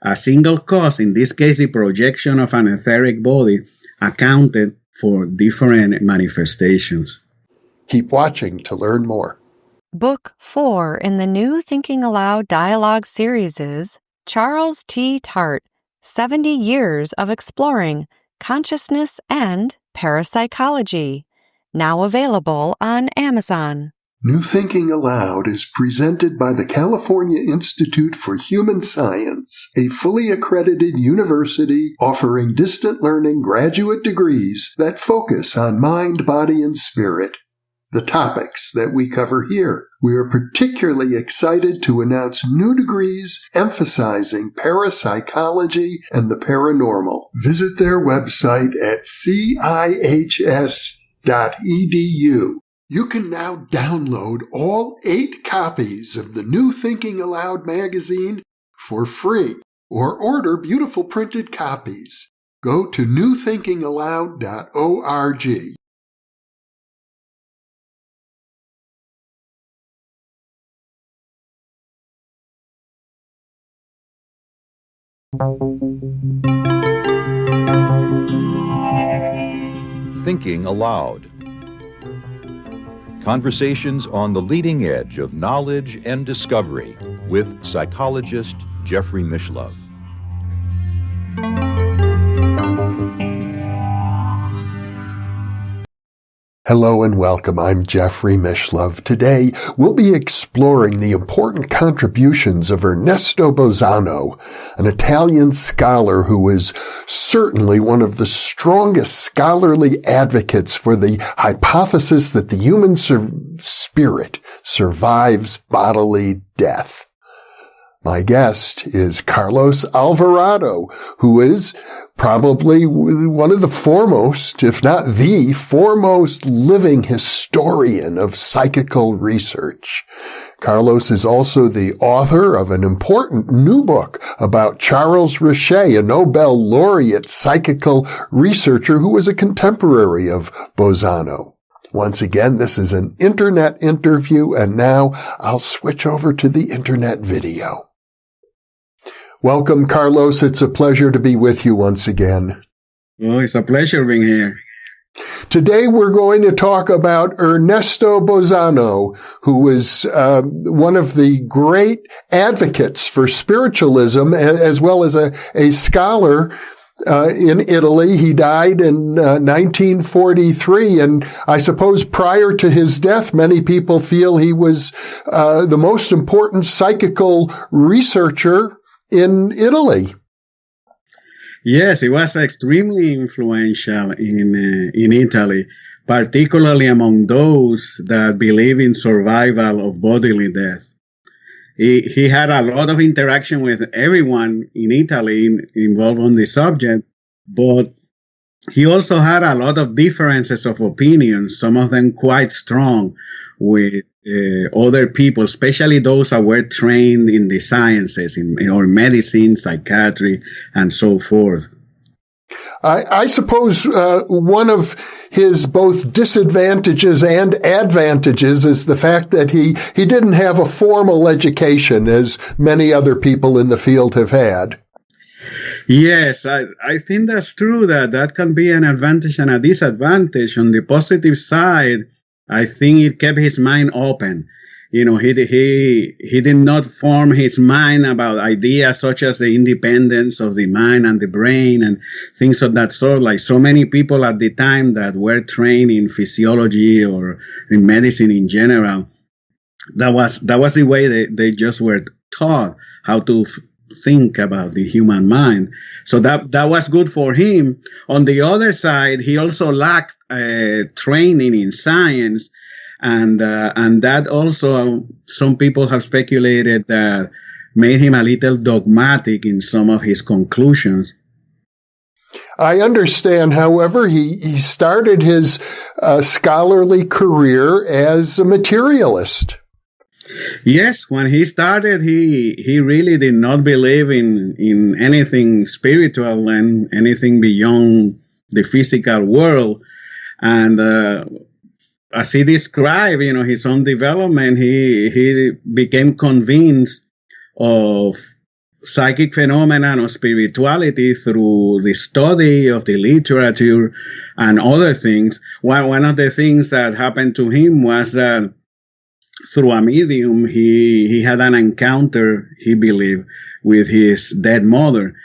a single cause, in this case the projection of an etheric body, accounted for different manifestations. Keep watching to learn more. Book 4 in the new Thinking Aloud dialogue series is Charles T. Tart, 70 Years of Exploring Consciousness and Parapsychology, now available on Amazon. New Thinking Aloud is presented by the California Institute for Human Science, a fully accredited university offering distant learning graduate degrees that focus on mind, body, and spirit. The topics that we cover here. We are particularly excited to announce new degrees emphasizing parapsychology and the paranormal. Visit their website at cihs.edu. You can now download all 8 copies of the New Thinking Aloud magazine for free, or order beautiful printed copies. Go to newthinkingaloud.org. Thinking Aloud. Conversations on the leading edge of knowledge and discovery with psychologist Jeffrey Mishlove. Hello and welcome. I'm Jeffrey Mishlove. Today, we'll be exploring the important contributions of Ernesto Bozzano, an Italian scholar who is certainly one of the strongest scholarly advocates for the hypothesis that the human spirit survives bodily death. My guest is Carlos Alvarado, who is probably one of the foremost, if not the foremost living historian of psychical research. Carlos is also the author of an important new book about Charles Richet, a Nobel laureate psychical researcher who was a contemporary of Bozzano. Once again, this is an internet interview, and now I'll switch over to the internet video. Welcome, Carlos. It's a pleasure to be with you once again. Oh, it's a pleasure being here. Today we're going to talk about Ernesto Bozzano, who was one of the great advocates for spiritualism, as well as a scholar in Italy. He died in 1943, and I suppose prior to his death, many people feel he was the most important psychical researcher in Italy. Yes, he was extremely influential in Italy, particularly among those that believe in survival of bodily death. He had a lot of interaction with everyone in Italy involved on the subject, but he also had a lot of differences of opinions, some of them quite strong, with other people, especially those that were trained in the sciences, or medicine, psychiatry, and so forth. I suppose one of his both disadvantages and advantages is the fact that he didn't have a formal education, as many other people in the field have had. Yes, I think that's true, that can be an advantage and a disadvantage. On the positive side, I think it kept his mind open. You know, he did not form his mind about ideas such as the independence of the mind and the brain and things of that sort, like so many people at the time that were trained in physiology or in medicine in general. That was the way they just were taught how to think about the human mind. So that was good for him. On the other side, he also lacked training in science, and that also, some people have speculated that made him a little dogmatic in some of his conclusions. I understand, however, he started his scholarly career as a materialist. Yes, when he started, he really did not believe in anything spiritual and anything beyond the physical world. And as he described, his own development, he became convinced of psychic phenomenon or spirituality through the study of the literature and other things. One of the things that happened to him was that through a medium, he had an encounter, he believed, with his dead mother.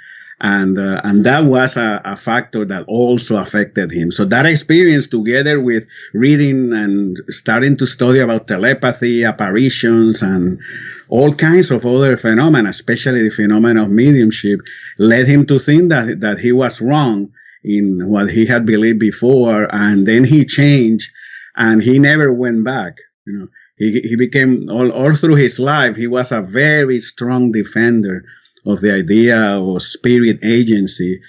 And that was a factor that also affected him. So that experience, together with reading and starting to study about telepathy, apparitions, and all kinds of other phenomena, especially the phenomenon of mediumship, led him to think that he was wrong in what he had believed before. And then he changed, and he never went back. He became, all through his life, he was a very strong defender of the idea of spirit agency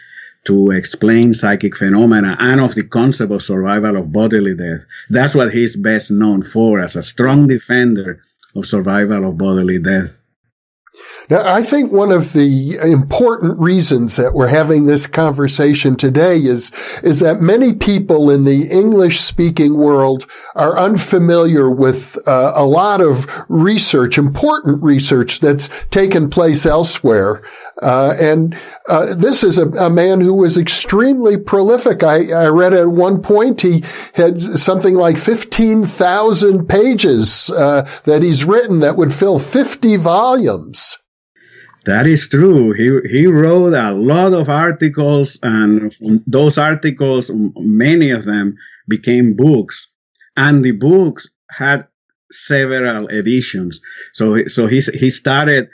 to explain psychic phenomena and of the concept of survival of bodily death. That's what he's best known for, as a strong defender of survival of bodily death. Now, I think one of the important reasons that we're having this conversation today is that many people in the English-speaking world are unfamiliar with a lot of research, important research that's taken place elsewhere. And this is a man who was extremely prolific. I read at one point he had something like 15,000 pages that he's written that would fill 50 volumes. That is true. He wrote a lot of articles, and from those articles, many of them became books. And the books had several editions. So he started,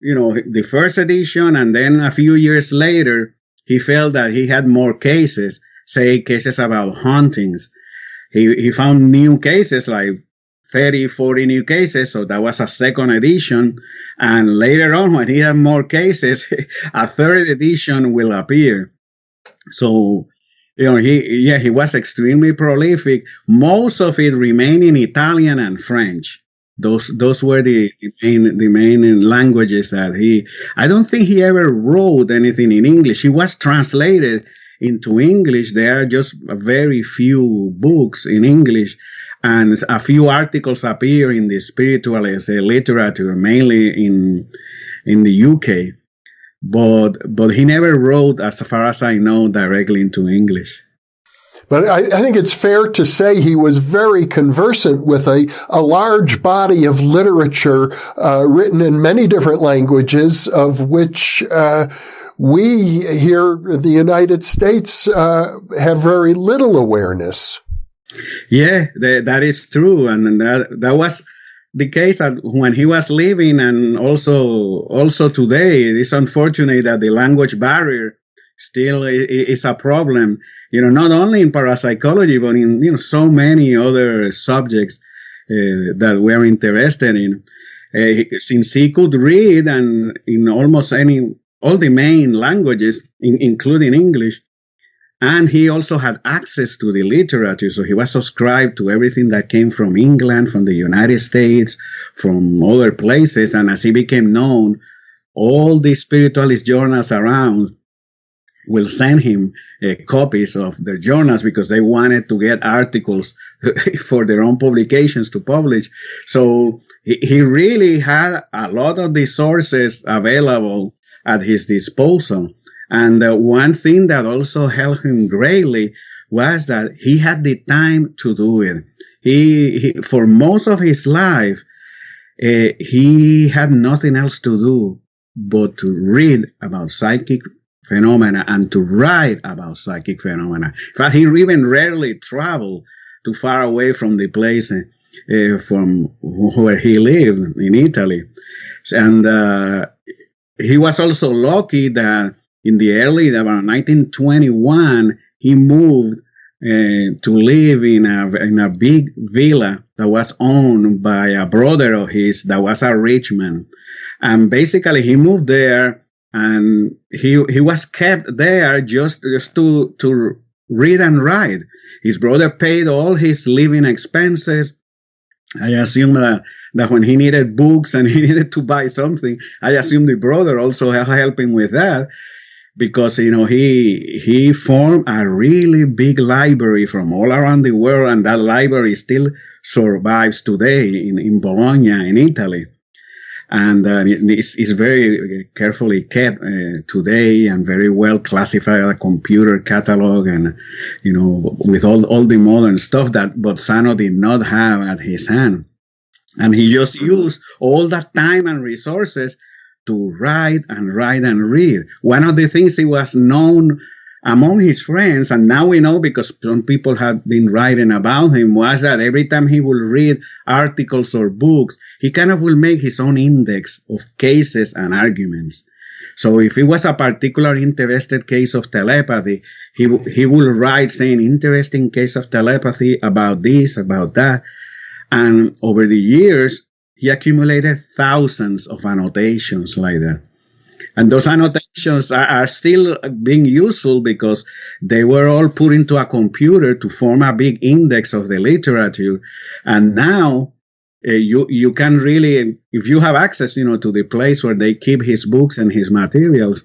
the first edition, and then a few years later, he felt that he had more cases, say cases about hauntings. He found new cases, like 30, 40 new cases. So that was a second edition. And later on, when he had more cases, a third edition will appear. So, he was extremely prolific. Most of it remained in Italian and French. Those were the main languages that I don't think he ever wrote anything in English. He was translated into English. There are just very few books in English. And a few articles appear in the spiritualist literature, mainly in the UK. But he never wrote, as far as I know, directly into English. But I think it's fair to say he was very conversant with a large body of literature written in many different languages, of which we here in the United States have very little awareness. Yeah, that is true. And that was the case when he was living, and also today. It is unfortunate that the language barrier still is a problem, not only in parapsychology, but in so many other subjects that we're interested in. Since he could read and in almost all the main languages, including English, and he also had access to the literature, so he was subscribed to everything that came from England, from the United States, from other places. And as he became known, all the spiritualist journals around will send him copies of their journals because they wanted to get articles for their own publications to publish. So he really had a lot of the sources available at his disposal. And one thing that also helped him greatly was that he had the time to do it. He for most of his life, he had nothing else to do but to read about psychic phenomena and to write about psychic phenomena. In fact, he even rarely traveled too far away from the place from where he lived in Italy. And he was also lucky that in the about 1921, he moved to live in a big villa that was owned by a brother of his that was a rich man. And basically, he moved there, and he was kept there just to read and write. His brother paid all his living expenses. I assume that when he needed books and he needed to buy something, I assume the brother also helped him with that. Because, he formed a really big library from all around the world, and that library still survives today in Bologna, in Italy. And it's very carefully kept today and very well classified a computer catalog, and with all the modern stuff that Bozzano did not have at his hand. And he just used all that time and resources to write and read. One of the things he was known among his friends, and now we know because some people have been writing about him, was that every time he would read articles or books, he kind of will make his own index of cases and arguments. So if it was a particular interested case of telepathy, he will write saying, interesting case of telepathy about this, about that. And over the years, he accumulated thousands of annotations like that. And those annotations are still being useful because they were all put into a computer to form a big index of the literature. And now you can really, if you have access, to the place where they keep his books and his materials,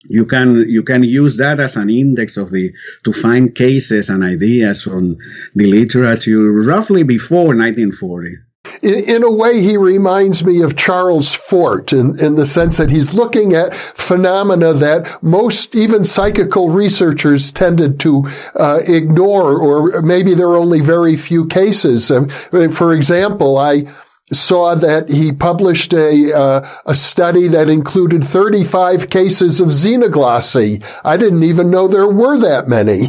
you can use that as an index to find cases and ideas from the literature roughly before 1940. In a way, he reminds me of Charles Fort in the sense that he's looking at phenomena that most, even psychical researchers, tended to ignore, or maybe there are only very few cases. For example, I saw that he published a study that included 35 cases of xenoglossy. I didn't even know there were that many.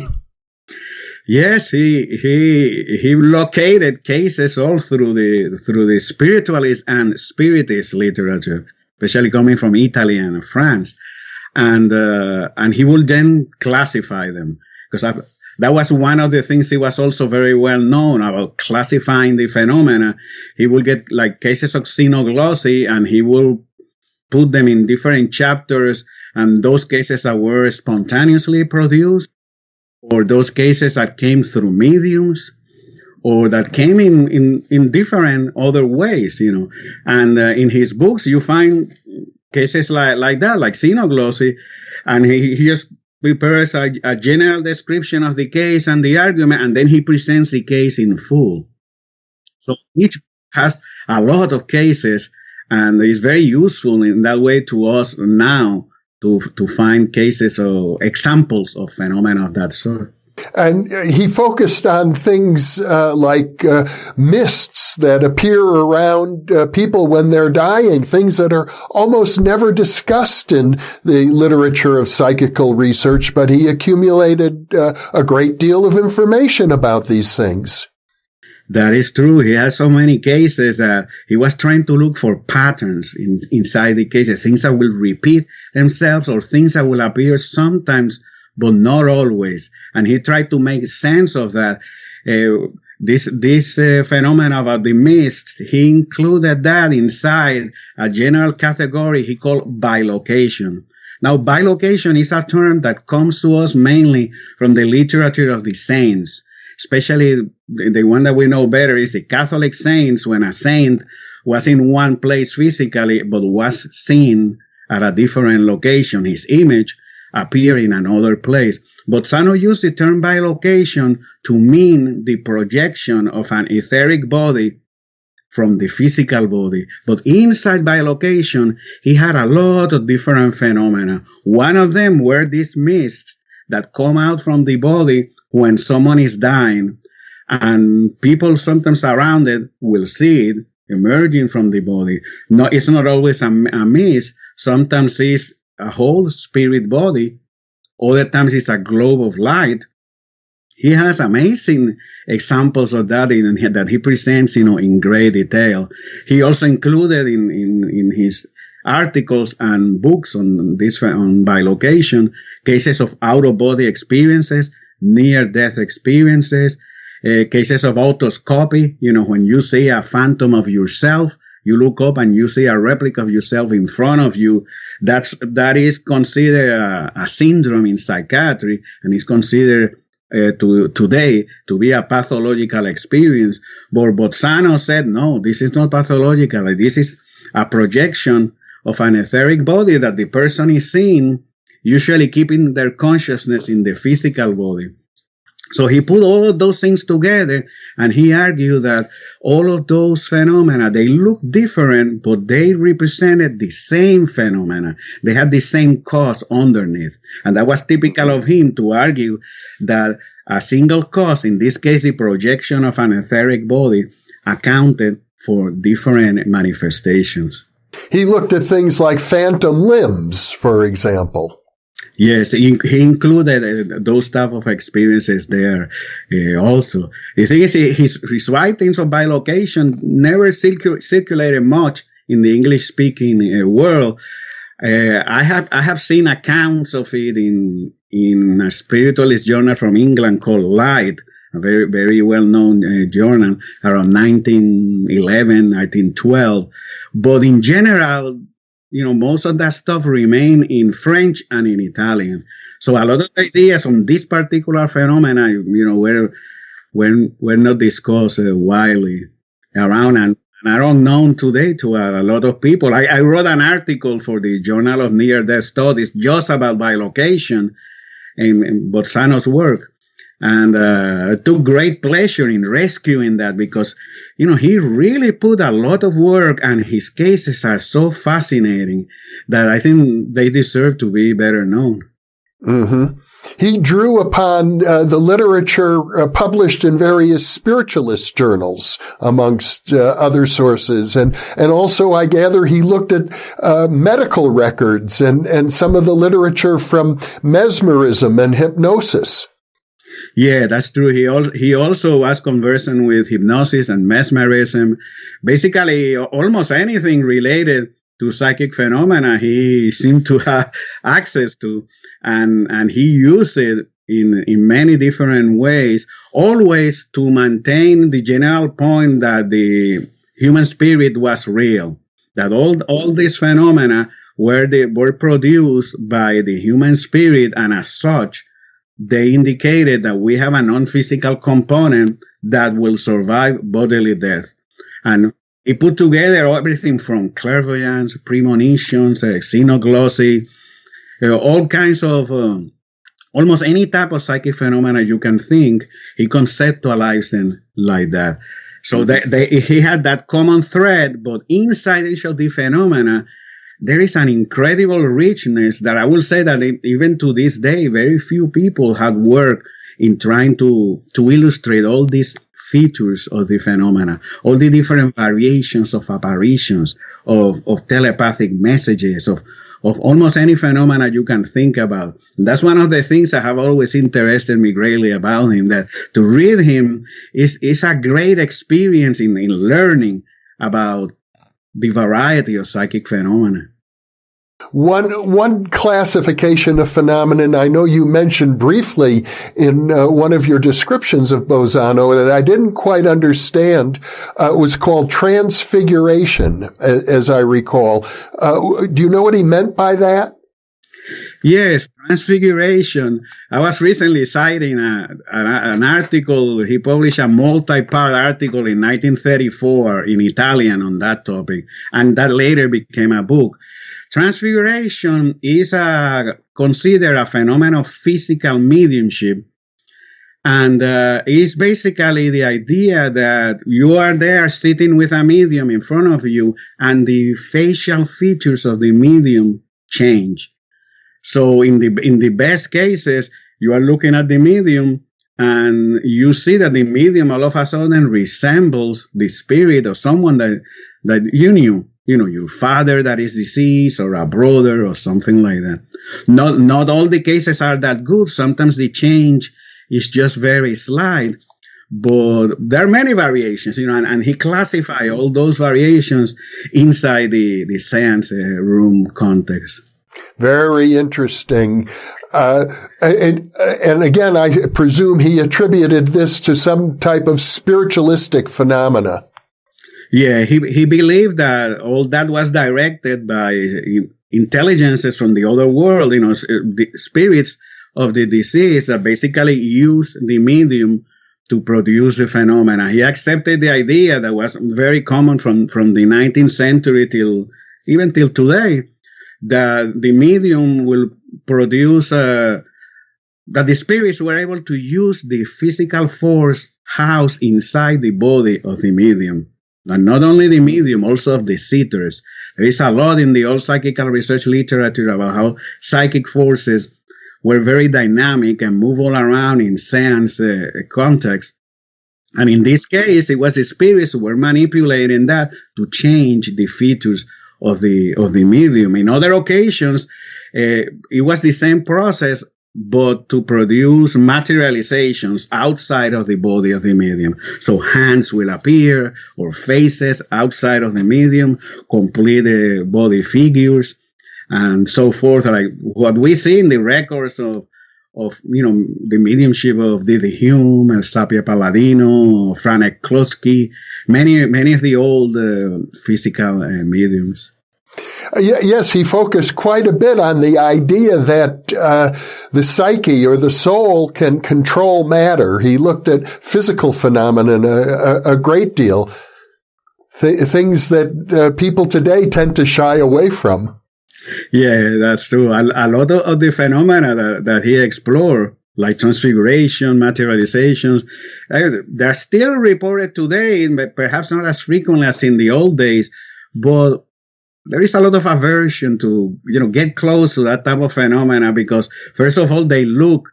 Yes, he located cases all through the spiritualist and spiritist literature, especially coming from Italy and France, and he would then classify them, because that was one of the things he was also very well known about, classifying the phenomena. He will get like cases of xenoglossy, and he will put them in different chapters, and those cases that were spontaneously produced, or those cases that came through mediums, or that came in different other ways, And in his books, you find cases like that, like xenoglossy, and he just prepares a general description of the case and the argument, and then he presents the case in full. So each has a lot of cases, and it's very useful in that way to us now, to find cases or examples of phenomena of that sort. And he focused on things like mists that appear around people when they're dying, things that are almost never discussed in the literature of psychical research, but he accumulated a great deal of information about these things. That is true. He has so many cases that he was trying to look for patterns inside the cases, things that will repeat themselves or things that will appear sometimes, but not always. And he tried to make sense of that. This phenomena about the mist, he included that inside a general category he called bilocation. Now, bilocation is a term that comes to us mainly from the literature of the saints. Especially the one that we know better is the Catholic saints, when a saint was in one place physically, but was seen at a different location. His image appeared in another place. Bozzano used the term bilocation to mean the projection of an etheric body from the physical body. But inside bilocation, he had a lot of different phenomena. One of them were these mists that come out from the body when someone is dying, and people sometimes around it will see it emerging from the body. No, it's not always a mist. Sometimes it's a whole spirit body. Other times it's a globe of light. He has amazing examples of that that he presents, in great detail. He also included in his articles and books on bilocation cases of out-of-body experiences, near-death experiences, cases of autoscopy, when you see a phantom of yourself, you look up and you see a replica of yourself in front of you. That is considered a syndrome in psychiatry, and is considered today to be a pathological experience. But Bozzano said, no, this is not pathological. This is a projection of an etheric body that the person is seeing, usually keeping their consciousness in the physical body. So he put all of those things together, and he argued that all of those phenomena, they look different, but they represented the same phenomena. They had the same cause underneath. And that was typical of him to argue that a single cause, in this case the projection of an etheric body, accounted for different manifestations. He looked at things like phantom limbs, for example. Yes, he included those type of experiences there also. The thing is, his writings on bilocation never circulated much in the English-speaking world. I have seen accounts of it in a spiritualist journal from England called Light, a very, very well-known journal around 1911, 1912. But in general, most of that stuff remain in French and in Italian. So a lot of ideas on this particular phenomena, were not discussed widely around and are unknown today to a lot of people. I wrote an article for the Journal of Near-Death Studies just about bilocation and Bozzano's work. And I took great pleasure in rescuing that because, he really put a lot of work, and his cases are so fascinating that I think they deserve to be better known. Mm-hmm. He drew upon the literature published in various spiritualist journals, amongst other sources. And also, I gather, he looked at medical records and some of the literature from mesmerism and hypnosis. Yeah, that's true. He also was conversant with hypnosis and mesmerism. Basically, almost anything related to psychic phenomena, he seemed to have access to, and he used it in many different ways, always to maintain the general point that the human spirit was real, that all these phenomena were produced by the human spirit, and as such, they indicated that we have a non-physical component that will survive bodily death. And he put together everything from clairvoyance, premonitions, xenoglossy, all kinds of, almost any type of psychic phenomena you can think, he conceptualized them like that. So he had that common thread, but inside each of the phenomena, there is an incredible richness that I will say that even to this day, very few people have worked in trying to illustrate all these features of the phenomena, all the different variations of apparitions, of telepathic messages, of almost any phenomena you can think about. And that's one of the things that have always interested me greatly about him, that to read him is a great experience in learning about the variety of psychic phenomena. One classification of phenomenon I know you mentioned briefly in one of your descriptions of Bozzano that I didn't quite understand was called transfiguration, as I recall. Do you know what he meant by that? Yes, transfiguration. I was recently citing an article. He published a multi-part article in 1934 in Italian on that topic, and that later became a book. Transfiguration is considered a phenomenon of physical mediumship, and is basically the idea that you are there sitting with a medium in front of you, and the facial features of the medium change. So in the best cases, you are looking at the medium, and you see that the medium all of a sudden resembles the spirit of someone that you knew. Your father that is deceased, or a brother, or something like that. Not all the cases are that good. Sometimes the change is just very slight, but there are many variations, and he classified all those variations inside the seance room context. Very interesting. And again, I presume he attributed this to some type of spiritualistic phenomena. Yeah, he believed that all that was directed by intelligences from the other world, the spirits of the deceased that basically use the medium to produce the phenomena. He accepted the idea that was very common from the 19th century till today, that the medium will produce that the spirits were able to use the physical force housed inside the body of the medium. And not only the medium, also of the sitters. There is a lot in the old psychical research literature about how psychic forces were very dynamic and move all around in seance context. And in this case, it was the spirits who were manipulating that to change the features of the medium. In other occasions, it was the same process, but to produce materializations outside of the body of the medium. So hands will appear, or faces outside of the medium, complete body figures, and so forth. Like what we see in the records of the mediumship of Didi Hume, Sapia Palladino, Franek Klotsky, many of the old physical mediums. Yes, he focused quite a bit on the idea that the psyche or the soul can control matter. He looked at physical phenomena a great deal, things that people today tend to shy away from. Yeah, that's true. A lot of the phenomena that he explored, like transfiguration, materializations, they're still reported today, but perhaps not as frequently as in the old days, but there is a lot of aversion to, get close to that type of phenomena because, first of all, they look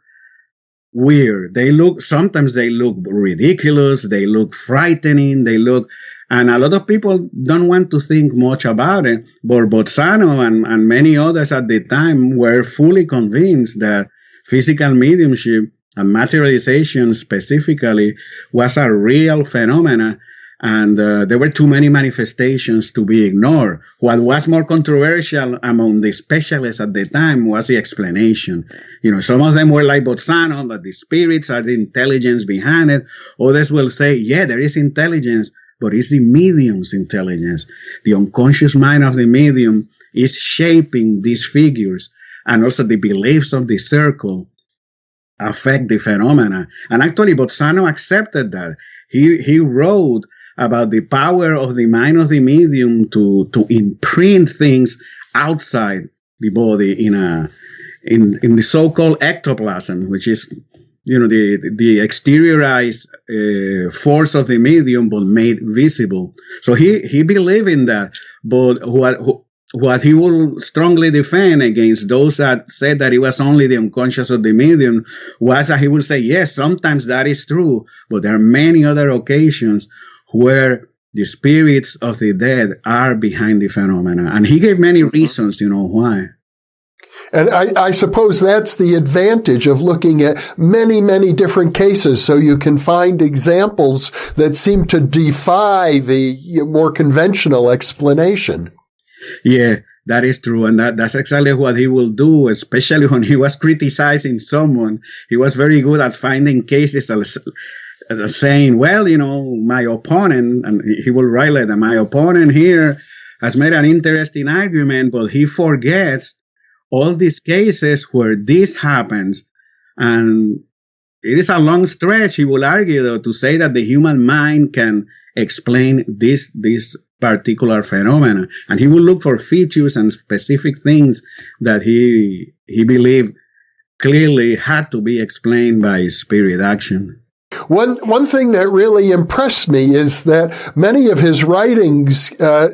weird. Sometimes they look ridiculous. They look frightening. And a lot of people don't want to think much about it. But Bozzano and many others at the time were fully convinced that physical mediumship and materialization specifically was a real phenomena. And there were too many manifestations to be ignored. What was more controversial among the specialists at the time was the explanation. Some of them were like Bozzano, that the spirits are the intelligence behind it. Others will say, yeah, there is intelligence, but it's the medium's intelligence. The unconscious mind of the medium is shaping these figures, and also the beliefs of the circle affect the phenomena. And actually, Bozzano accepted that. He wrote about the power of the mind of the medium to imprint things outside the body in the so-called ectoplasm, which is the exteriorized force of the medium, but made visible. So he believed in that. But what he will strongly defend against those that said that it was only the unconscious of the medium was that he would say, yes, sometimes that is true, but there are many other occasions where the spirits of the dead are behind the phenomena. And he gave many reasons, why. And I suppose that's the advantage of looking at many, many different cases, so you can find examples that seem to defy the more conventional explanation. Yeah, that is true. And that's exactly what he will do, especially when he was criticizing someone. He was very good at finding cases saying, well, my opponent, and he will write like that, my opponent here has made an interesting argument, but he forgets all these cases where this happens. And it is a long stretch, he will argue, though, to say that the human mind can explain this particular phenomena. And he will look for features and specific things that he believed clearly had to be explained by spirit action. One thing that really impressed me is that many of his writings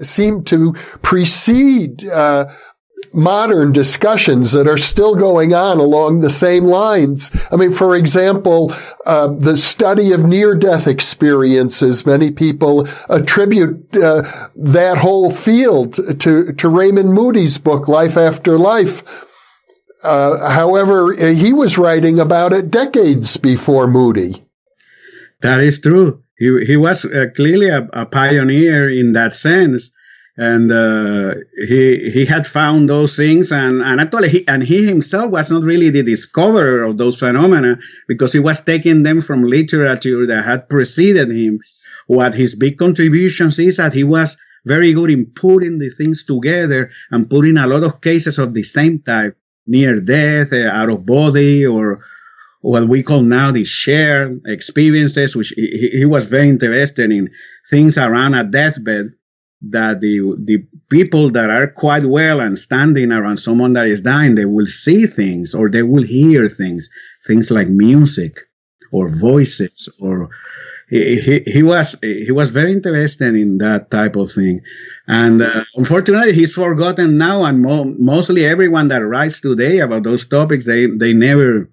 seem to precede modern discussions that are still going on along the same lines. I mean, for example, the study of near-death experiences, many people attribute that whole field to Raymond Moody's book, Life After Life. However, he was writing about it decades before Moody. That is true. He was clearly a pioneer in that sense. And he had found those things, and actually he himself was not really the discoverer of those phenomena, because he was taking them from literature that had preceded him. What his big contributions is that he was very good in putting the things together and putting a lot of cases of the same type, near death, out of body, or what we call now the shared experiences, which he was very interested in things around a deathbed. that the people that are quite well and standing around someone that is dying, they will see things or they will hear things like music or voices. Or he was very interested in that type of thing. And unfortunately, he's forgotten now. And mostly everyone that writes today about those topics, they never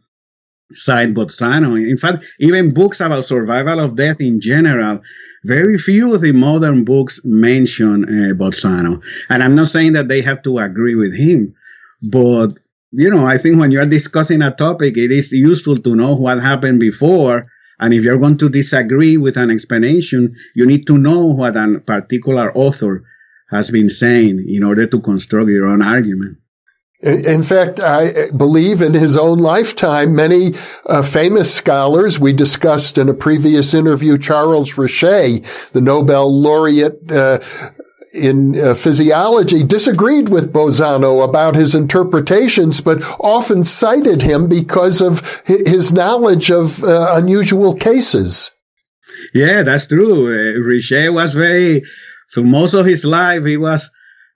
cite Bozzano. In fact, even books about survival of death in general, very few of the modern books mention Bozzano. And I'm not saying that they have to agree with him, but I think when you're discussing a topic, it is useful to know what happened before. And if you're going to disagree with an explanation, you need to know what a particular author has been saying in order to construct your own argument. In fact, I believe in his own lifetime, many famous scholars, we discussed in a previous interview, Charles Richet, the Nobel laureate in physiology, disagreed with Bozzano about his interpretations, but often cited him because of his knowledge of unusual cases. Yeah, that's true. Richet was through most of his life, he was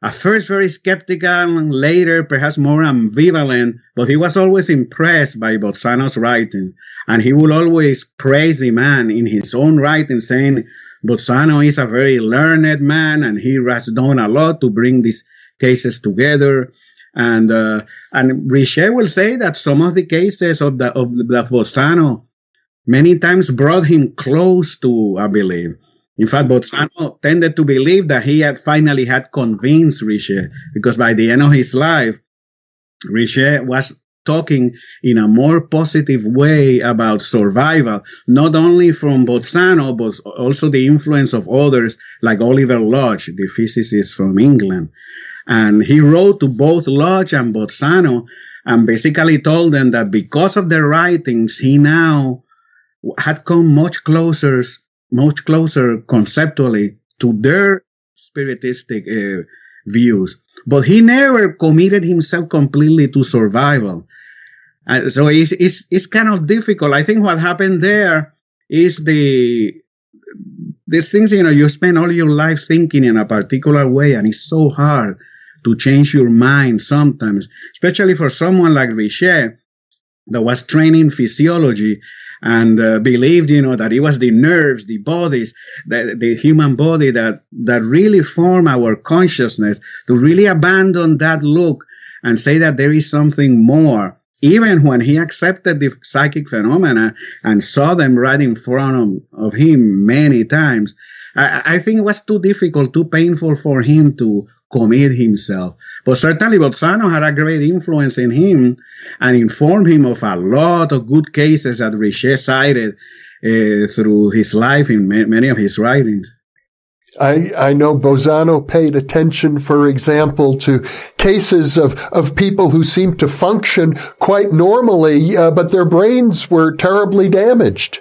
at first very skeptical and later perhaps more ambivalent, but he was always impressed by Bozzano's writing. And he would always praise the man in his own writing, saying Bozzano is a very learned man and he has done a lot to bring these cases together. And Richet will say that some of the cases of the Bozzano many times brought him close to a belief. In fact, Bozzano tended to believe that he had finally convinced Richet, because by the end of his life, Richet was talking in a more positive way about survival, not only from Bozzano, but also the influence of others like Oliver Lodge, the physicist from England. And he wrote to both Lodge and Bozzano and basically told them that because of their writings, he now had come much closer conceptually to their spiritistic views. But he never committed himself completely to survival. So it's kind of difficult. I think what happened there is these things, you spend all your life thinking in a particular way, and it's so hard to change your mind sometimes, especially for someone like Richet that was trained in physiology and believed, that it was the nerves, the bodies, the human body that really form our consciousness, to really abandon that look and say that there is something more. Even when he accepted the psychic phenomena and saw them right in front of him many times, I think it was too difficult, too painful for him to commit himself. But certainly Bozzano had a great influence in him and informed him of a lot of good cases that Richet cited through his life in many of his writings. I know Bozzano paid attention, for example, to cases of people who seemed to function quite normally, but their brains were terribly damaged.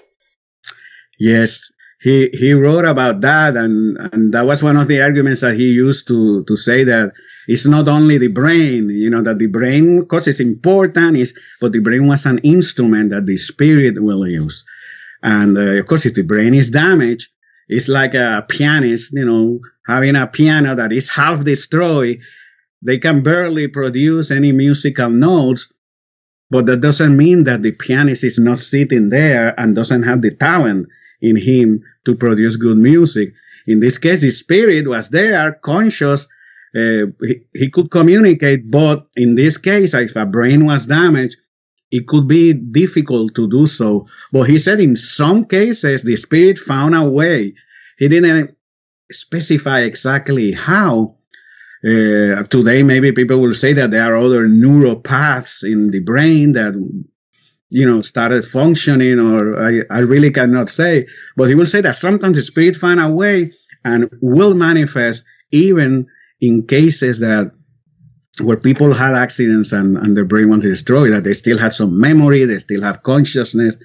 Yes, he wrote about that, and that was one of the arguments that he used to say that it's not only the brain, that the brain, of course, is important, but the brain was an instrument that the spirit will use. And of course, if the brain is damaged, it's like a pianist, having a piano that is half destroyed. They can barely produce any musical notes, but that doesn't mean that the pianist is not sitting there and doesn't have the talent in him to produce good music. In this case, the spirit was there, conscious. He could communicate, but in this case, if a brain was damaged, it could be difficult to do so. But he said in some cases, the spirit found a way. He didn't specify exactly how. Today, maybe people will say that there are other neural paths in the brain that, started functioning, or I really cannot say. But he will say that sometimes the spirit find a way and will manifest even in cases where people had accidents and their brain was destroyed, that they still have some memory, they still have consciousness,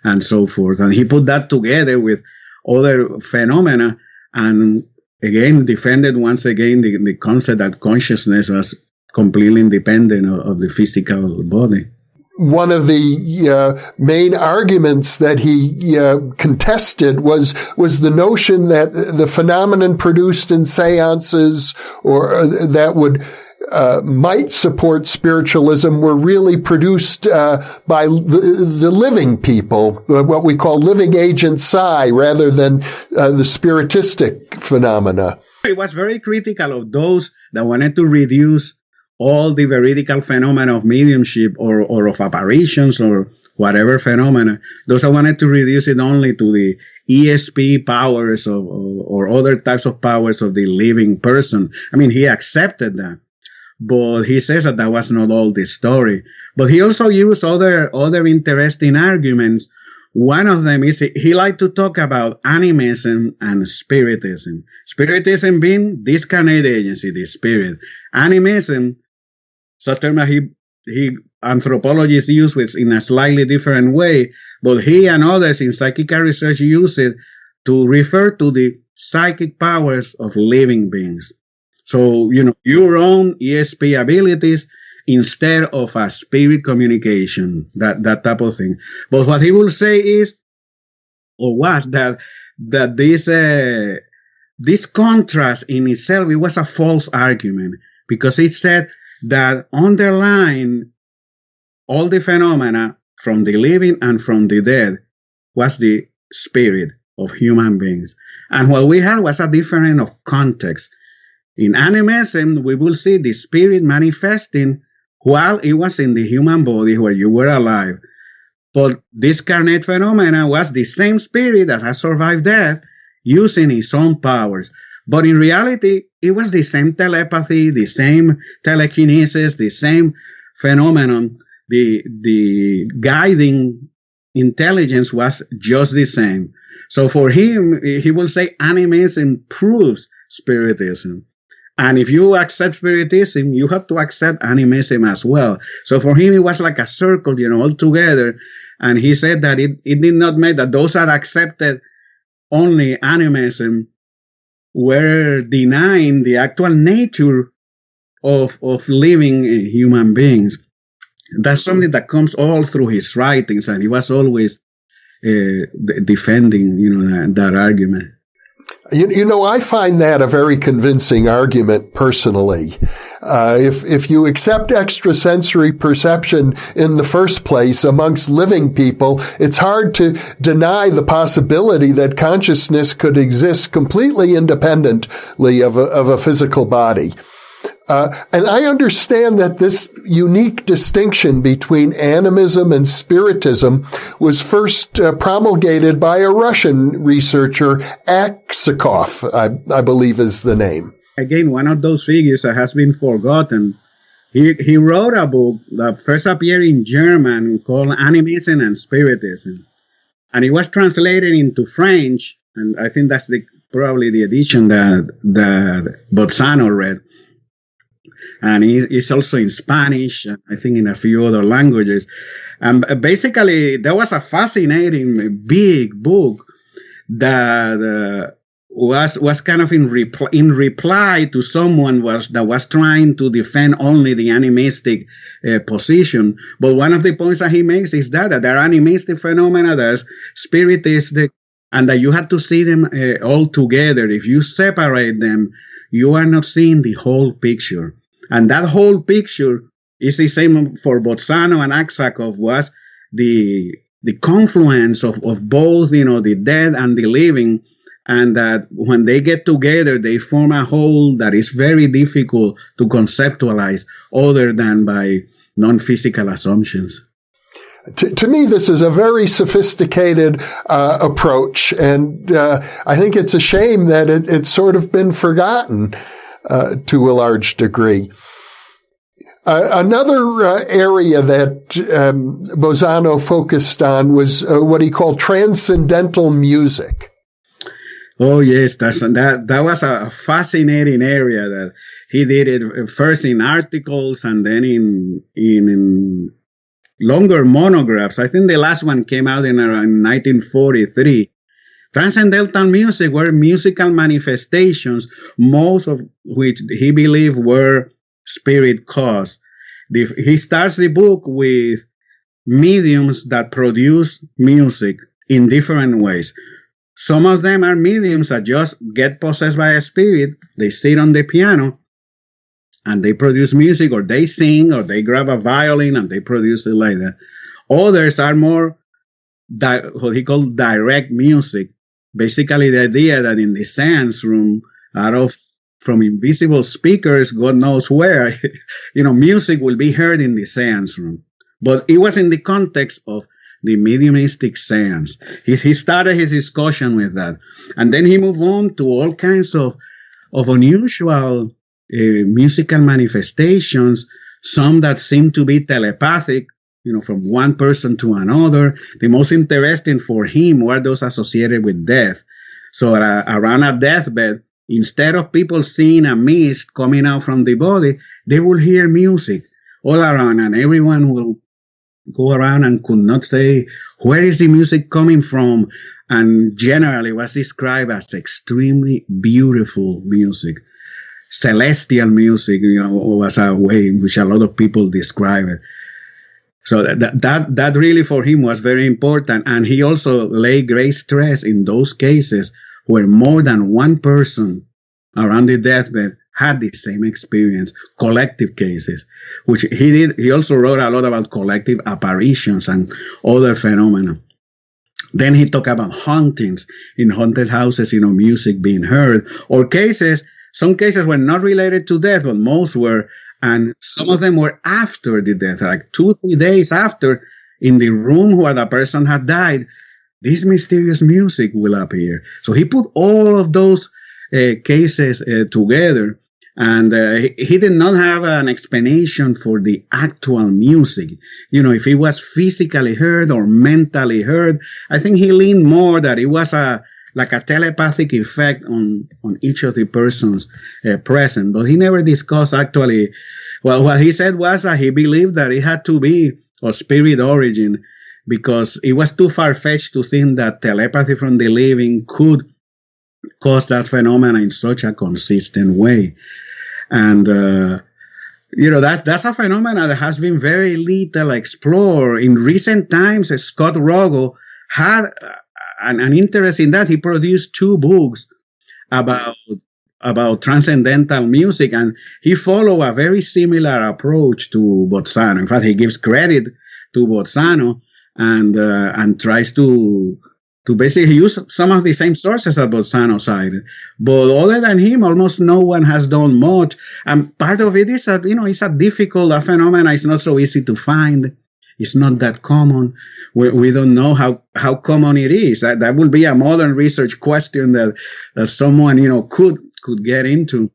and so forth. And he put that together with other phenomena, and again defended once again the concept that consciousness was completely independent of the physical body. one of the main arguments that he contested was the notion that the phenomenon produced in seances or that would might support spiritualism were really produced by the living people, what we call living agent psi, rather than the spiritistic phenomena. He was very critical of those that wanted to reduce all the veridical phenomena of mediumship or of apparitions or whatever phenomena. Those that wanted to reduce it only to the ESP powers or other types of powers of the living person. I mean, he accepted that. But he says that was not all the story. But he also used other interesting arguments. One of them is he liked to talk about animism and spiritism. Spiritism being discarnate agency, the spirit. Animism, such term that he anthropologists use it in a slightly different way, but he and others in psychical research use it to refer to the psychic powers of living beings. So, your own ESP abilities instead of a spirit communication, that type of thing. But what he will say is, or was, that this contrast in itself, it was a false argument, because he said that underlying all the phenomena from the living and from the dead was the spirit of human beings. And what we had was a difference of context. In animism, we will see the spirit manifesting while it was in the human body where you were alive. But this carnate phenomena was the same spirit that has survived death using its own powers. But in reality, it was the same telepathy, the same telekinesis, the same phenomenon. The guiding intelligence was just the same. So for him, he will say animism proves spiritism. And if you accept spiritism, you have to accept animism as well. So for him, it was like a circle, all together. And he said that it did not make that those that accepted only animism were denying the actual nature of living human beings. That's something that comes all through his writings, and he was always defending, that argument. I find that a very convincing argument personally. If you accept extrasensory perception in the first place amongst living people, it's hard to deny the possibility that consciousness could exist completely independently of a physical body. And I understand that this unique distinction between animism and spiritism was first promulgated by a Russian researcher, Aksakov, I believe is the name. Again, one of those figures that has been forgotten. He wrote a book that first appeared in German called Animism and Spiritism. And it was translated into French, and I think that's probably the edition that Bozzano read. And it's also in Spanish, I think in a few other languages. And basically, there was a fascinating big book that was kind of in reply to someone that was trying to defend only the animistic position. But one of the points that he makes is that there are animistic phenomena, there's spiritistic, and that you have to see them all together. If you separate them, you are not seeing the whole picture. And that whole picture is the same for Bozzano and Aksakov, was the confluence of both, the dead and the living, and that when they get together, they form a whole that is very difficult to conceptualize other than by non-physical assumptions. To me, this is a very sophisticated approach, and I think it's a shame that it's sort of been forgotten to a large degree. Another area that Bozzano focused on was what he called transcendental music. Oh yes, that was a fascinating area that he did it first in articles and then in longer monographs. I think the last one came out in around 1943. Transcendental music were musical manifestations, most of which he believed were spirit caused. He starts the book with mediums that produce music in different ways. Some of them are mediums that just get possessed by a spirit. They sit on the piano and they produce music, or they sing, or they grab a violin and they produce it like that. Others are more what he called direct music. Basically, the idea that in the seance room, from invisible speakers, God knows where, music will be heard in the seance room. But it was in the context of the mediumistic seance. He started his discussion with that. And then he moved on to all kinds of unusual musical manifestations, some that seem to be telepathic, from one person to another. The most interesting for him were those associated with death. So around a deathbed, instead of people seeing a mist coming out from the body, they will hear music all around, and everyone will go around and could not say, where is the music coming from? And generally was described as extremely beautiful music. Celestial music, was a way in which a lot of people describe it. So that really for him was very important. And he also laid great stress in those cases where more than one person around the deathbed had the same experience, collective cases, which he did. He also wrote a lot about collective apparitions and other phenomena. Then he talked about hauntings in haunted houses, music being heard, or some cases were not related to death, but most were, and some of them were after the death, like 2-3 days after, in the room where the person had died, this mysterious music will appear. So he put all of those cases together, and he did not have an explanation for the actual music. If it was physically heard or mentally heard. I think he leaned more that it was like a telepathic effect on each of the persons present. But he never discussed actually. Well, what he said was that he believed that it had to be of spirit origin, because it was too far-fetched to think that telepathy from the living could cause that phenomena in such a consistent way. And, that's a phenomena that has been very little explored. In recent times, Scott Rogo had an interest in that. He produced 2 books about transcendental music, and he followed a very similar approach to Bozzano. In fact, he gives credit to Bozzano and tries to basically use some of the same sources that Bozzano cited. But other than him, almost no one has done much. And part of it is that, it's a difficult phenomenon. It's not so easy to find. It's not that common. We don't know how common it is. That would be a modern research question that someone, could get into.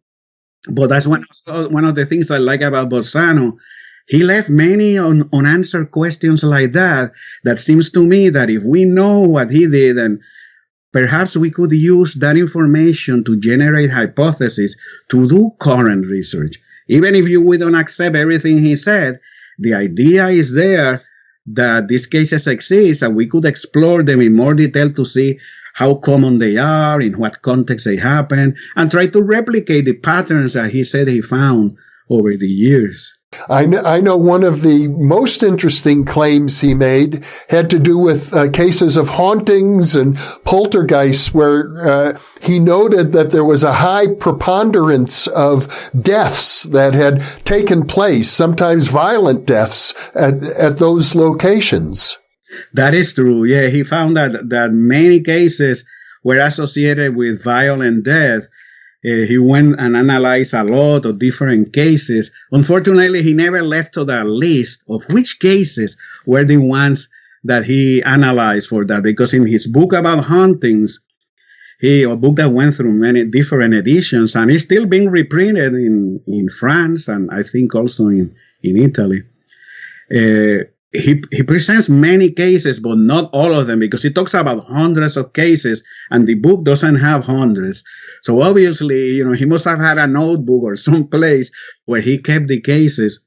But that's one of the things I like about Bozzano. He left many unanswered questions like that seems to me that if we know what he did, then perhaps we could use that information to generate hypotheses to do current research. Even if we don't accept everything he said, the idea is there that these cases exist, and we could explore them in more detail to see how common they are, in what context they happen, and try to replicate the patterns that he said he found over the years. I know one of the most interesting claims he made had to do with cases of hauntings and poltergeists, where he noted that there was a high preponderance of deaths that had taken place, sometimes violent deaths, at those locations. That is true. Yeah, he found that many cases were associated with violent death. He went and analyzed a lot of different cases. Unfortunately, he never left to the list of which cases were the ones that he analyzed for that, because in his book about hauntings, a book that went through many different editions, and it's still being reprinted in France and I think also in Italy. He presents many cases, but not all of them, because he talks about hundreds of cases, and the book doesn't have hundreds. So obviously, he must have had a notebook or some place where he kept the cases.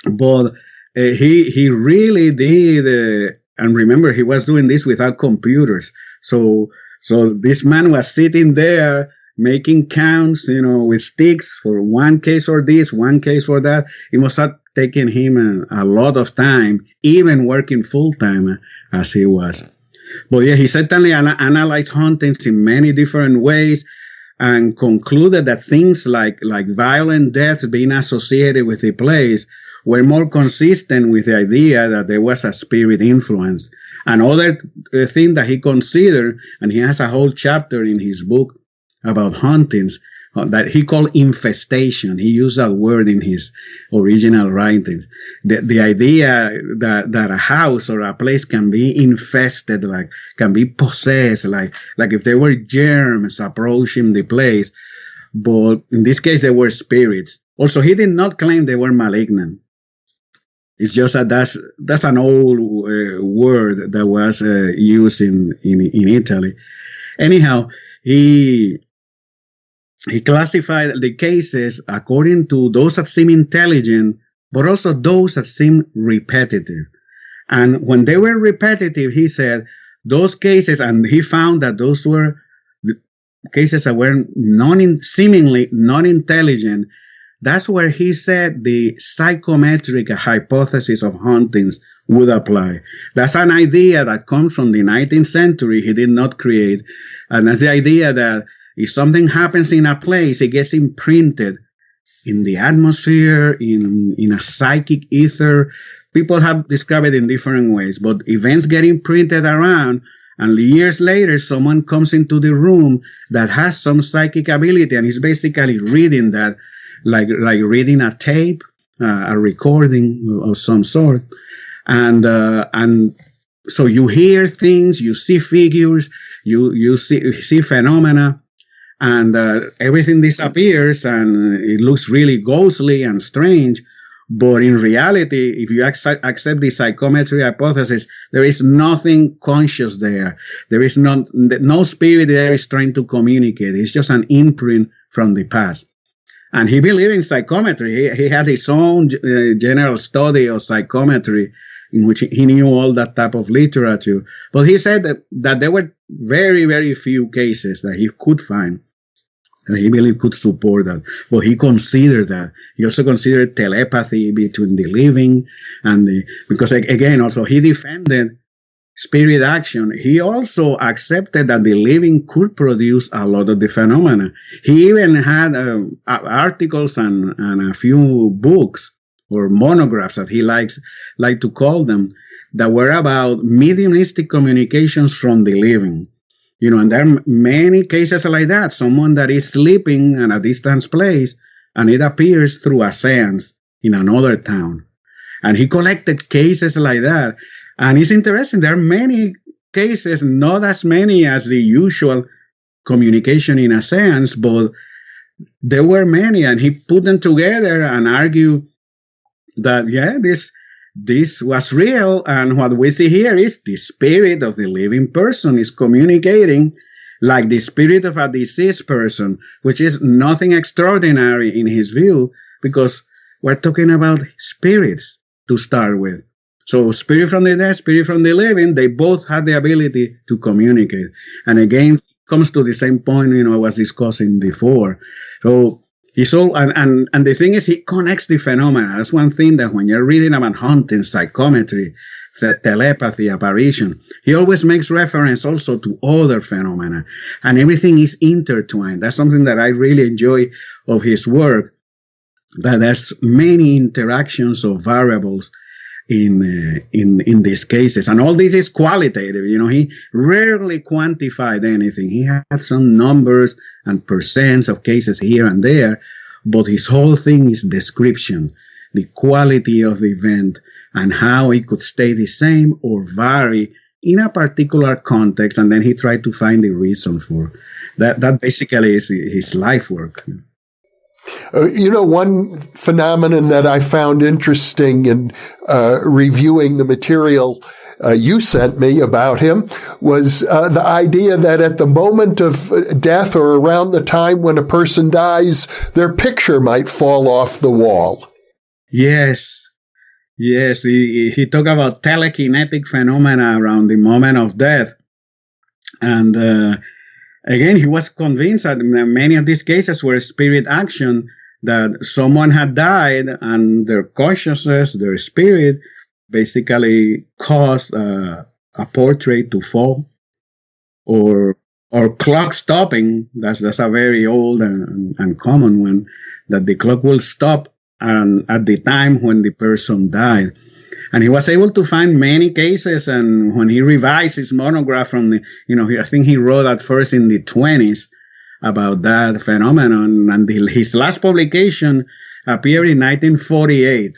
But he really did, and remember, he was doing this without computers. So this man was sitting there making counts, with sticks for one case for this, one case for that. He must have taking him a lot of time, even working full-time as he was. But yeah, he certainly analyzed hauntings in many different ways and concluded that things like violent deaths being associated with the place were more consistent with the idea that there was a spirit influence. Another thing that he considered, and he has a whole chapter in his book about hauntings, that he called infestation. He used that word in his original writings. The idea that a house or a place can be infested, can be possessed, like if there were germs approaching the place. But in this case, there were spirits. Also, he did not claim they were malignant. It's just that that's an old word that was used in Italy. Anyhow, he classified the cases according to those that seem intelligent, but also those that seem repetitive. And when they were repetitive, he said, those cases, and he found that those were cases that were seemingly non-intelligent, that's where he said the psychometric hypothesis of hauntings would apply. That's an idea that comes from the 19th century. He did not create. And that's the idea that if something happens in a place, it gets imprinted in the atmosphere, in a psychic ether. People have described it in different ways, but events get imprinted around, and years later, someone comes into the room that has some psychic ability, and is basically reading that, like reading a tape, a recording of some sort. And so you hear things, you see figures, you see phenomena, and everything disappears, and it looks really ghostly and strange. But in reality, if you accept the psychometry hypothesis, there is nothing conscious there. There is no spirit there is trying to communicate. It's just an imprint from the past. And he believed in psychometry. He had his own general study of psychometry, in which he knew all that type of literature. But he said that there were very, very few cases that he could find that he believed could support that. But he considered that. He also considered telepathy between the living and because again, also he defended spirit action. He also accepted that the living could produce a lot of the phenomena. He even had articles and a few books or monographs that he liked to call them, that were about mediumistic communications from the living. And there are many cases like that. Someone that is sleeping in a distant place, and it appears through a seance in another town. And he collected cases like that. And it's interesting, there are many cases, not as many as the usual communication in a seance, but there were many, and he put them together and argued that, this was real, and what we see here is the spirit of the living person is communicating like the spirit of a deceased person, which is nothing extraordinary in his view, because we're talking about spirits to start with. So spirit from the dead, spirit from the living, they both have the ability to communicate. And again, it comes to the same point, I was discussing before. So he's all, and the thing is, he connects the phenomena. That's one thing that when you're reading about haunting, psychometry, telepathy, apparition, he always makes reference also to other phenomena. And everything is intertwined. That's something that I really enjoy of his work, that there's many interactions of variables in these cases, and all this is qualitative. He rarely quantified anything. He had some numbers and percents of cases here and there, but his whole thing is description, the quality of the event, and how it could stay the same or vary in a particular context, and then he tried to find the reason for that. That basically is his life work. One phenomenon that I found interesting in reviewing the material you sent me about him was the idea that at the moment of death, or around the time when a person dies, their picture might fall off the wall. Yes. He talked about telekinetic phenomena around the moment of death. And again, he was convinced that many of these cases were spirit action, that someone had died and their consciousness, their spirit, basically caused a portrait to fall, or clock stopping. That's a very old and common one, that the clock will stop at the time when the person died. And he was able to find many cases, and when he revised his monograph from the, I think he wrote at first in the 20s about that phenomenon, and his last publication appeared in 1948,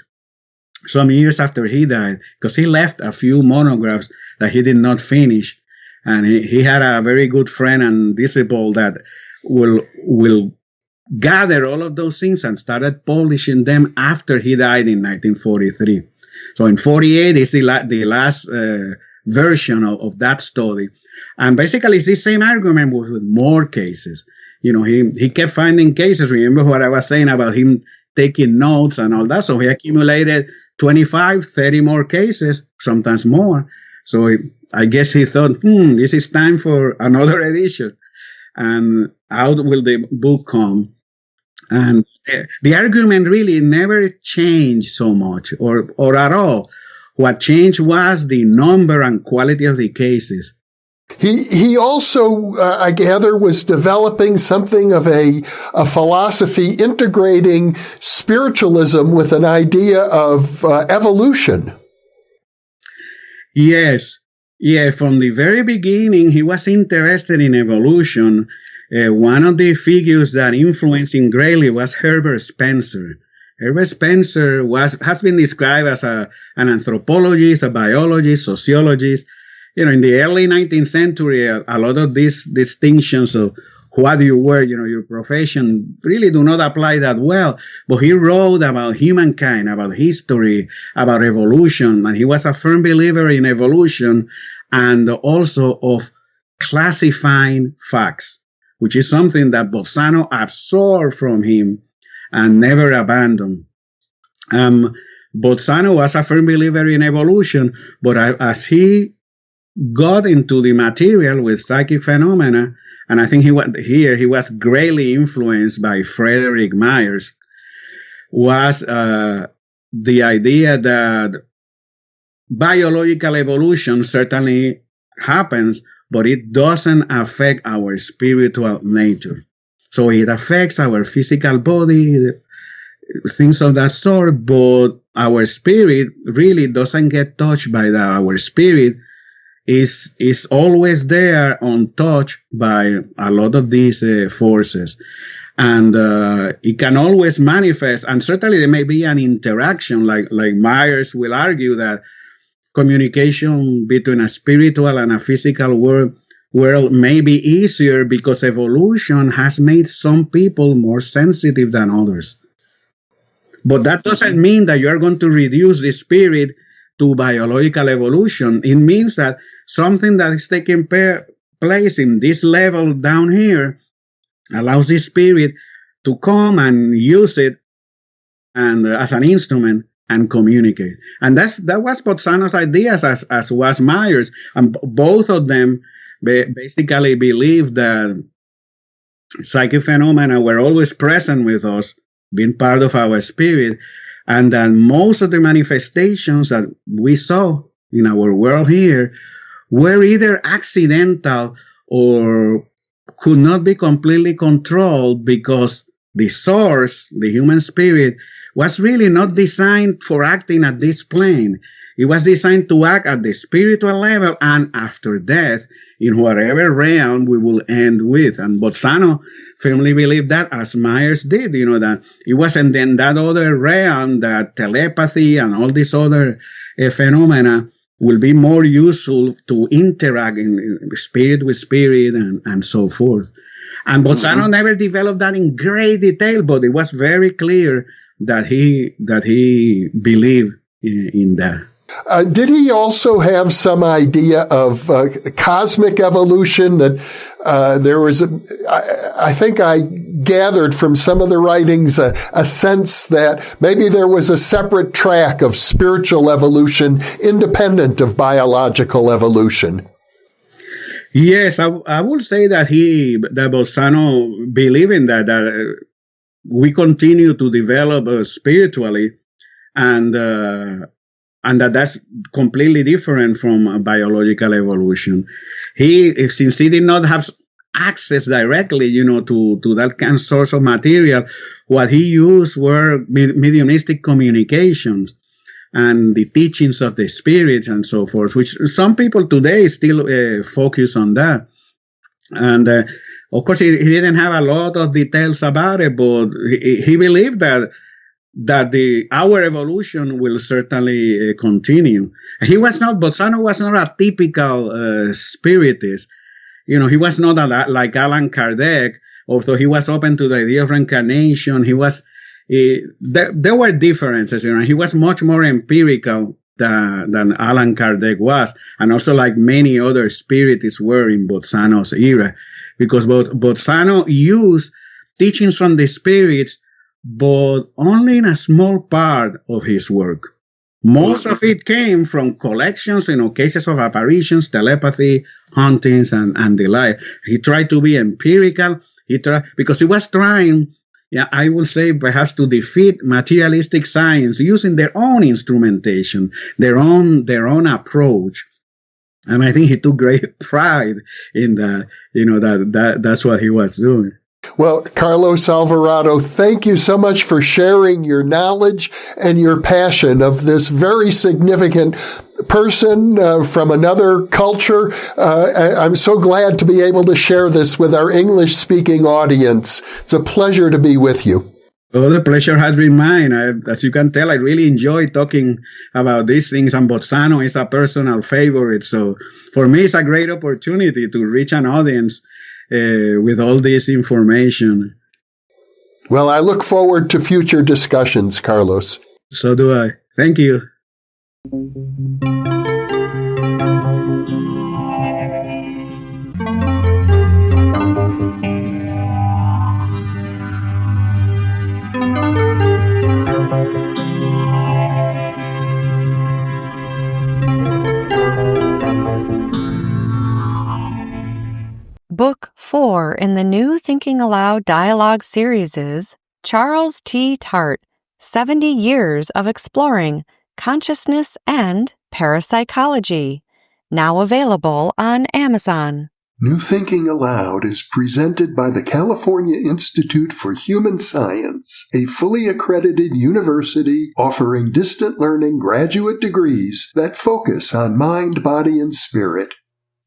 some years after he died, because he left a few monographs that he did not finish. And he had a very good friend and disciple that will gather all of those things and started publishing them after he died in 1943. So in 48 is the last version of that study. And basically it's the same argument with more cases. He kept finding cases. Remember what I was saying about him taking notes and all that? So he accumulated 25, 30 more cases, sometimes more. So I guess he thought, this is time for another edition. And out will the book come. And the argument really never changed so much or at all. What changed was the number and quality of the cases. He also, I gather, was developing something of a philosophy integrating spiritualism with an idea of evolution. Yes. Yeah, from the very beginning, he was interested in evolution. One of the figures that influenced him greatly was Herbert Spencer. Herbert Spencer has been described as an anthropologist, a biologist, sociologist. In the early 19th century, a lot of these distinctions of what you were, your profession, really do not apply that well. But he wrote about humankind, about history, about evolution, and he was a firm believer in evolution and also of classifying facts, which is something that Bozzano absorbed from him and never abandoned. Bozzano was a firm believer in evolution, but as he got into the material with psychic phenomena, and I think he was greatly influenced by Frederick Myers, was the idea that biological evolution certainly happens, but it doesn't affect our spiritual nature. So it affects our physical body, things of that sort, but our spirit really doesn't get touched by that. Our spirit is always there, untouched by a lot of these forces. And it can always manifest, and certainly there may be an interaction, like Myers will argue that communication between a spiritual and a physical world may be easier because evolution has made some people more sensitive than others. But that doesn't mean that you are going to reduce the spirit to biological evolution. It means that something that is taking place in this level down here allows the spirit to come and use it and as an instrument and communicate. And that was Bozzano's ideas, as was Myers. And both of them basically believed that psychic phenomena were always present with us, being part of our spirit, and that most of the manifestations that we saw in our world here were either accidental or could not be completely controlled because the source, the human spirit, was really not designed for acting at this plane. It was designed to act at the spiritual level and after death in whatever realm we will end with. And Bozzano firmly believed that, as Myers did, that it wasn't in that other realm that telepathy and all these other phenomena will be more useful to interact in spirit with spirit and so forth. And Bozzano never developed that in great detail, but it was very clear that he believed in that. Did he also have some idea of cosmic evolution? That there was, I think I gathered from some of the writings a sense that maybe there was a separate track of spiritual evolution independent of biological evolution. Yes, I would say that Bozzano believed in that we continue to develop spiritually, and that's completely different from biological evolution. Since he did not have access directly, to that kind of source of material, what he used were mediumistic communications and the teachings of the spirits and so forth, which some people today still focus on that. And of course, he didn't have a lot of details about it, but he believed that our evolution will certainly continue. Bozzano was not a typical spiritist. He was not like Allan Kardec, although he was open to the idea of reincarnation. There were differences. He was much more empirical than Allan Kardec was, and also like many other spiritists were in Bozzano's era, because Bozzano used teachings from the spirits, but only in a small part of his work. Most of it came from collections, cases of apparitions, telepathy, hauntings, and the like. He tried to be empirical. Because he was trying, I would say, perhaps to defeat materialistic science using their own instrumentation, their own approach. And I think he took great pride in that. That's what he was doing. Well, Carlos Alvarado, thank you so much for sharing your knowledge and your passion of this very significant person from another culture. I'm so glad to be able to share this with our English-speaking audience. It's a pleasure to be with you. Oh, the pleasure has been mine. As you can tell, I really enjoy talking about these things, and Bozzano is a personal favorite. So for me, it's a great opportunity to reach an audience with all this information. Well, I look forward to future discussions, Carlos. So do I. Thank you. Book 4 in the new Thinking Aloud dialogue series is Charles T. Tart, 70 Years of Exploring Consciousness and Parapsychology, now available on Amazon. New Thinking Aloud is presented by the California Institute for Human Science, a fully accredited university offering distant learning graduate degrees that focus on mind, body, and spirit.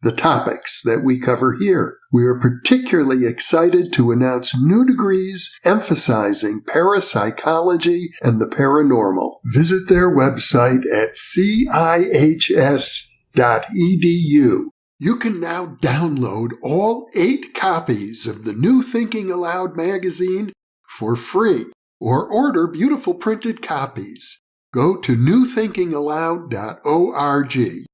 The topics that we cover here. We are particularly excited to announce new degrees emphasizing parapsychology and the paranormal. Visit their website at cihs.edu. You can now download all 8 copies of the New Thinking Aloud magazine for free, or order beautiful printed copies. Go to newthinkingaloud.org.